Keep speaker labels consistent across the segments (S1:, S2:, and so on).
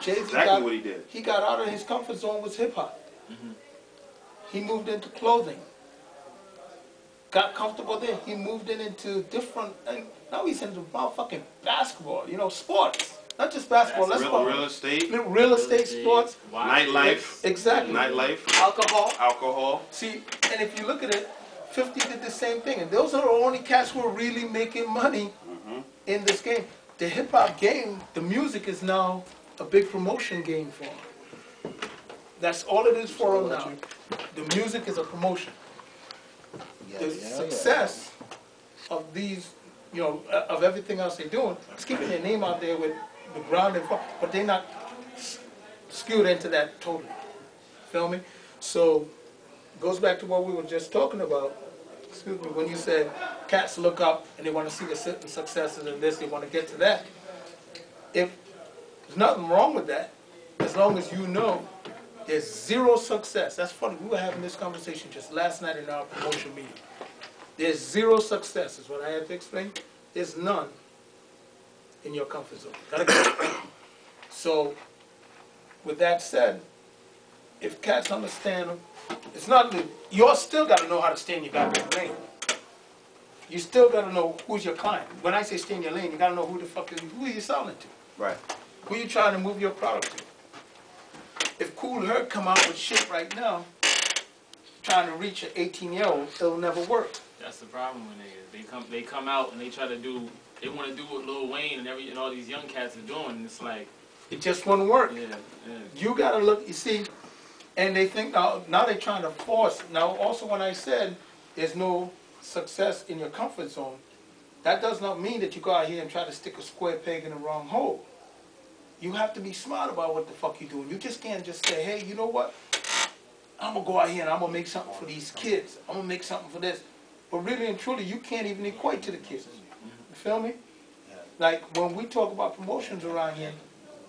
S1: Jay-Z
S2: exactly what he did.
S1: He got out of his comfort zone with hip hop. He moved into clothing. Got comfortable there. He moved into different, and now he's into motherfucking basketball. You know, sports. Not just basketball. Let's go.
S2: Real estate.
S1: Real estate, sports.
S2: Nightlife.
S1: Exactly.
S2: Nightlife.
S1: Alcohol. See, and if you look at it, 50 did the same thing. And those are the only cats who are really making money in this game. The hip-hop game, the music is now a big promotion game for them. That's all it is for them now. The music is a promotion. The success of these, you know, of everything else they're doing, is keeping their name out there with the ground and but they're not skewed into that totally. Feel me? So, it goes back to what we were just talking about. Excuse me, when you said cats look up and they want to see the successes in this, they want to get to that. If there's nothing wrong with that, as long as you know there's zero success. That's funny, we were having this conversation just last night in our promotion meeting. There's zero success, is what I had to explain. There's none in your comfort zone. Gotta go. So, with that said, if cats understand them, it's not that you still got to know how to stay in your goddamn lane. You still got to know who's your client. When I say stay in your lane, you got to know who the fuck who you selling to.
S2: Right.
S1: Who you trying to move your product to. If Cool Herc come out with shit right now, trying to reach an 18-year-old, it'll never work.
S3: That's the problem with niggas. They come out and they try to do, they want to do what Lil Wayne and all these young cats are doing. And it's like
S1: it just won't work.
S3: Yeah.
S1: You gotta look. You see, and they think now they're trying to force. Now also when I said there's no success in your comfort zone, that does not mean that you go out here and try to stick a square peg in the wrong hole. You have to be smart about what the fuck you're doing. You just can't just say, hey, you know what? I'm going to go out here and I'm going to make something for these kids. I'm going to make something for this. But really and truly, you can't even equate to the kids. You feel me? Like, when we talk about promotions around here,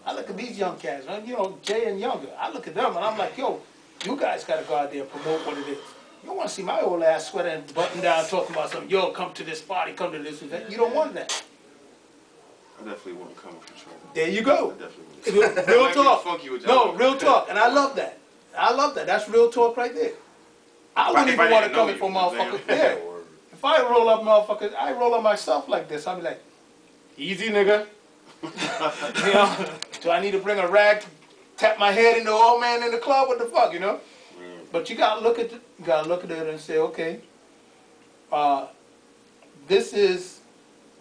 S1: I look at these young cats, you know, Jay and younger. I look at them and I'm like, yo, you guys got to go out there and promote what it is. You don't want to see my old ass sweater and button down talking about something. Yo, come to this party, come to this event. You don't want that.
S2: I definitely wouldn't come with you.
S1: There you go.
S2: I definitely wouldn't.
S1: Real talk. No,
S2: like
S1: real talk. And I love that. I love that. That's real talk right there. I wouldn't even want to come in for motherfuckers. Yeah. If I roll up motherfuckers, I roll up myself like this. I'll be like, easy nigga. You know, do I need to bring a rag to tap my head in the old man in the club? What the fuck, you know? But you gotta look at it and say, okay, this is,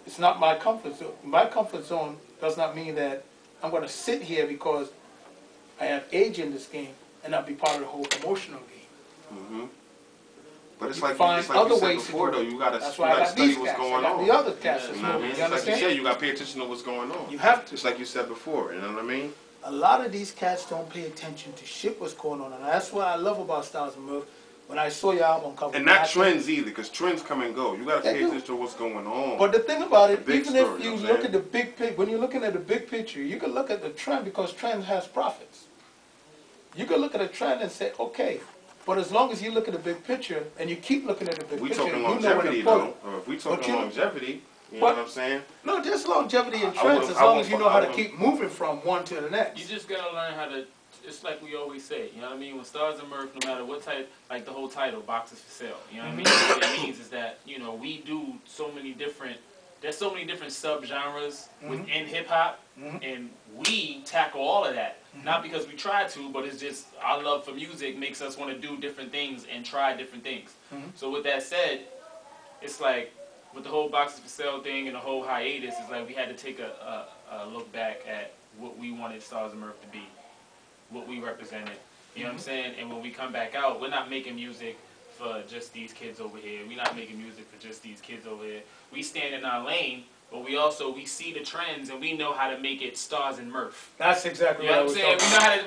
S1: it's not my comfort zone. My comfort zone does not mean that I'm gonna sit here because I have age in this game and not be part of the whole promotional game.
S2: But it's
S1: You
S2: like
S1: find
S2: you said
S1: other
S2: before, though. You gotta
S1: study
S2: study what's going on.
S1: The other cats,
S2: You know what I mean?
S1: you
S2: Like you
S1: understand?
S2: said, you gotta pay attention to what's going on.
S1: You have to.
S2: Just like you said before. You know what I mean?
S1: A lot of these cats don't pay attention to shit what's going on. And that's what I love about Styles and Murph. When I saw your album cover.
S2: And not trends either, because trends come and go. You gotta pay attention to what's going on.
S1: But the thing about it,
S2: Big
S1: even
S2: story,
S1: if you
S2: you know
S1: look
S2: what
S1: at the big picture, when you're looking at the big picture, you can look at the trend because trend has profits. You can look at a trend and say, okay, but as long as you look at the big picture and you keep looking at the big picture,
S2: talking
S1: you know when
S2: longevity,
S1: to pull
S2: though.
S1: it.
S2: Or if we talking longevity, you know what I'm saying?
S1: No, there's longevity in trends as long as you know how to keep moving from one to the next.
S3: You just gotta learn how to. It's like we always say, you know what I mean? When Stars and Murph, no matter what type, like the whole title, Boxes for Sale, you know what I mean? What it means is that, you know, we do so many different, there's so many different sub-genres within hip-hop, and we tackle all of that. Not because we try to, but it's just our love for music makes us want to do different things and try different things. So with that said, it's like, with the whole Boxes for Sale thing and the whole hiatus, it's like we had to take a look back at what we wanted Stars and Murph to be. What we represented, you know what I'm saying? And when we come back out, we're not making music for just these kids over here. We're not making music for just these kids over here. We stand in our lane, but we see the trends and we know how to make it Stars and Murph.
S1: That's exactly
S3: what
S1: I was
S3: saying.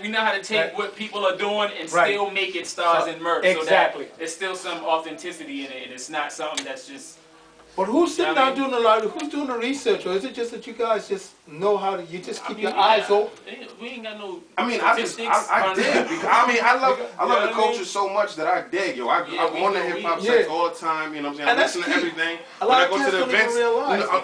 S3: We know how to take what people are doing and still make it Stars and Murph.
S1: Exactly.
S3: So that there's still some authenticity in it, and it's not something that's just.
S1: But who's sitting out doing a lot? Who's doing the research, or is it just that you guys just know how to? You just keep your eyes open.
S3: we ain't got no.
S2: I mean, I dig. I love the culture so much that I dig, yo. I'm on the hip hop sex all the time. You know what I'm saying? I listen to everything. When I go to the events,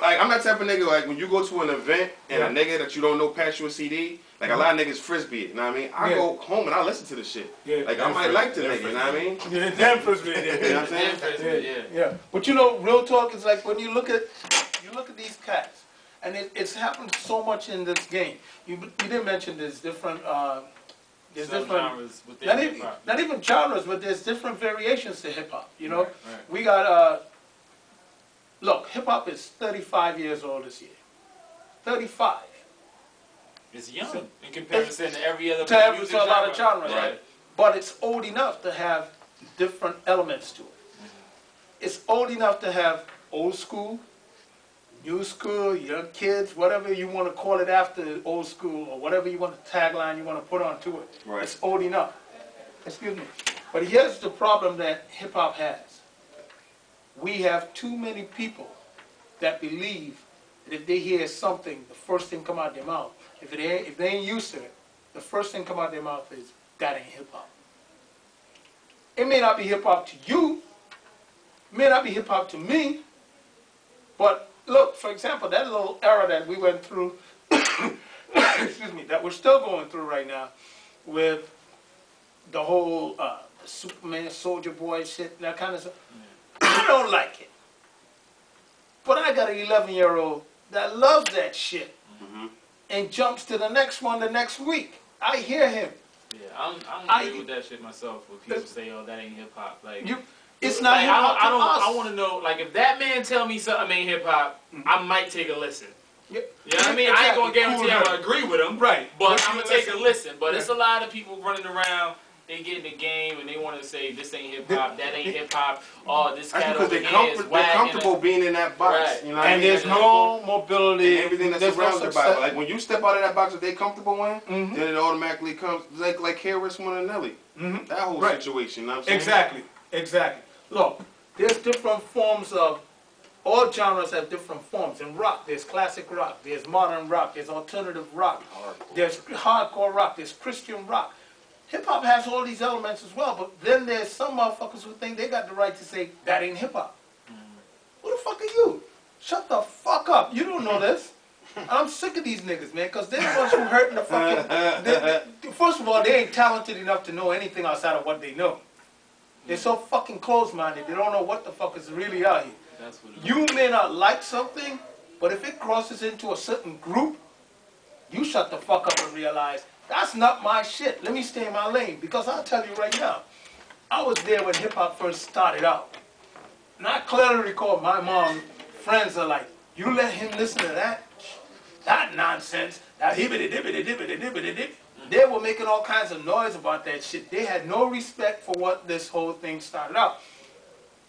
S2: like I'm that type of nigga. Like when you go to an event and a nigga that you don't know pass you a CD, like a lot of niggas frisbee it. You know what I mean? I go home and I listen to the shit. Like I might like the nigga. You know what I mean?
S1: Yeah, damn frisbee.
S2: You know what I'm saying?
S1: Yeah. But you know, real talk is like when you look at these cats. And it's happened so much in this game. You didn't mention there's different
S3: genres
S1: not even genres, but there's different variations to hip hop. You know, we got look, hip hop is 35 years old this year. 35.
S3: It's young in comparison to every other
S1: music to a lot of genres, right? But it's old enough to have different elements to it. It's old enough to have old school, new school, young kids, whatever you want to call it after old school, or whatever you want to tagline you want to put onto it.
S2: Right.
S1: It's old enough. Excuse me. But here's the problem that hip hop has. We have too many people that believe that if they hear something, the first thing come out their mouth. If they ain't used to it, the first thing come out their mouth is, that ain't hip hop. It may not be hip hop to you, it may not be hip hop to me, but look, for example, that little era that we went through, excuse me, that we're still going through right now, with the whole Superman, Soldier Boy shit, that kind of stuff. I don't like it. But I got an 11-year-old that loves that shit and jumps to the next one the next week. I hear him.
S3: Yeah, I'm agree with that shit myself. When people say, "Oh, that ain't hip hop," like
S1: it's not
S3: like,
S1: hip hop.
S3: I want to know, like, if that man tell me something ain't hip hop, I might take a listen. You know what I mean? I ain't gonna guarantee I agree with him, but I'm gonna take a listen. But it's a lot of people running around. They get in the game and they want to say this ain't hip hop, that ain't hip hop. Oh, this cat over here is whack.
S2: They're comfortable being in that box, you know.
S1: And there's no mobility.
S2: And everything that's surrounded about it. Like when you step out of that box that they comfortable in, then it automatically comes like KRS-One and Nelly. That whole situation. You know what I'm saying?
S1: Exactly. Look, there's different forms of. All genres have different forms. In rock, there's classic rock, there's modern rock, there's alternative rock, there's hardcore rock, there's Christian rock. Hip-hop has all these elements as well, but then there's some motherfuckers who think they got the right to say, that ain't hip-hop. Who the fuck are you? Shut the fuck up. You don't know this. I'm sick of these niggas, man, because they're the ones who hurting the fucking... First of all, they ain't talented enough to know anything outside of what they know. They're so fucking closed-minded, they don't know what the fuck is really out here. You may not like something, but if it crosses into a certain group, you shut the fuck up and realize, that's not my shit. Let me stay in my lane. Because I'll tell you right now, I was there when hip-hop first started out. And I clearly recall my mom, friends are like, you let him listen to that nonsense, that hibbity-dibbity-dibbity-dibbity-dip. They were making all kinds of noise about that shit. They had no respect for what this whole thing started out.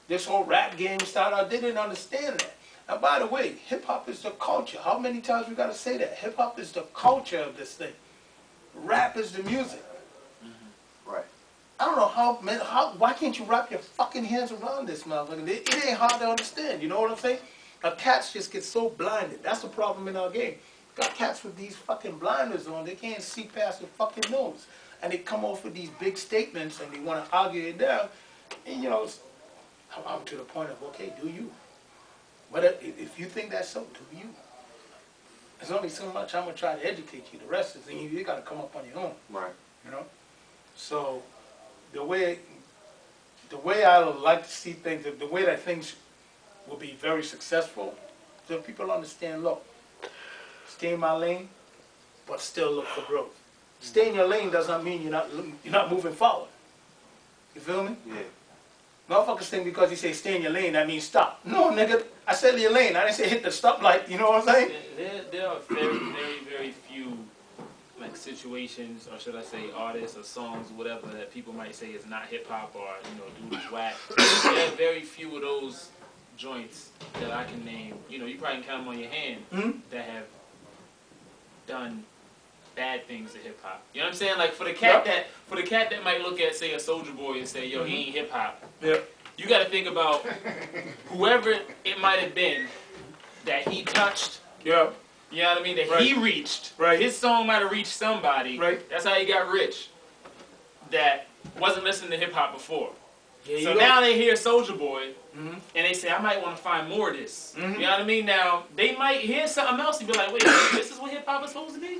S1: This whole rap game started out, they didn't understand that. And by the way, hip-hop is the culture. How many times we got to say that? Hip-hop is the culture of this thing. Rap is the music.
S2: Right.
S1: I don't know why can't you wrap your fucking hands around this motherfucker? It ain't hard to understand, you know what I'm saying? Cats just get so blinded. That's the problem in our game. Got cats with these fucking blinders on, they can't see past their fucking nose. And they come off with these big statements and they want to argue it down. And you know, I'm to the point of, okay, do you? But if you think that's so, do you? There's only so much I'm going to try to educate you. The rest is, you got to come up on your own.
S2: Right.
S1: You know? So, the way I would like to see things, the way that things will be very successful, so people understand, look, stay in my lane, but still look for growth. Stay in your lane does not mean you're not moving forward. You feel me?
S2: Yeah.
S1: Motherfuckers think because you say stay in your lane, that means stop. No, nigga, I said your lane. I didn't say hit the stoplight. You know what I'm saying?
S3: There are very, very, very few like situations, or should I say artists or songs or whatever, that people might say is not hip-hop or, you know, dude is whack. There are very few of those joints that I can name. You know, you probably can count them on your hand that have done bad things to hip hop. You know what I'm saying? Like for the cat that might look at, say, a Soldier Boy and say, yo, he ain't hip hop.
S1: Yeah.
S3: You got to think about whoever it might have been that he touched.
S1: Yeah.
S3: You know what I mean? That he reached.
S1: Right.
S3: His song might have reached somebody.
S1: Right.
S3: That's how he got rich. That wasn't listening to hip hop before.
S1: Yeah,
S3: so now they hear Soulja Boy,
S1: mm-hmm.
S3: and they say, I might want to find more of this.
S1: Mm-hmm.
S3: You know what I mean? Now, they might hear something else and be like, wait, this is what hip hop is supposed to be?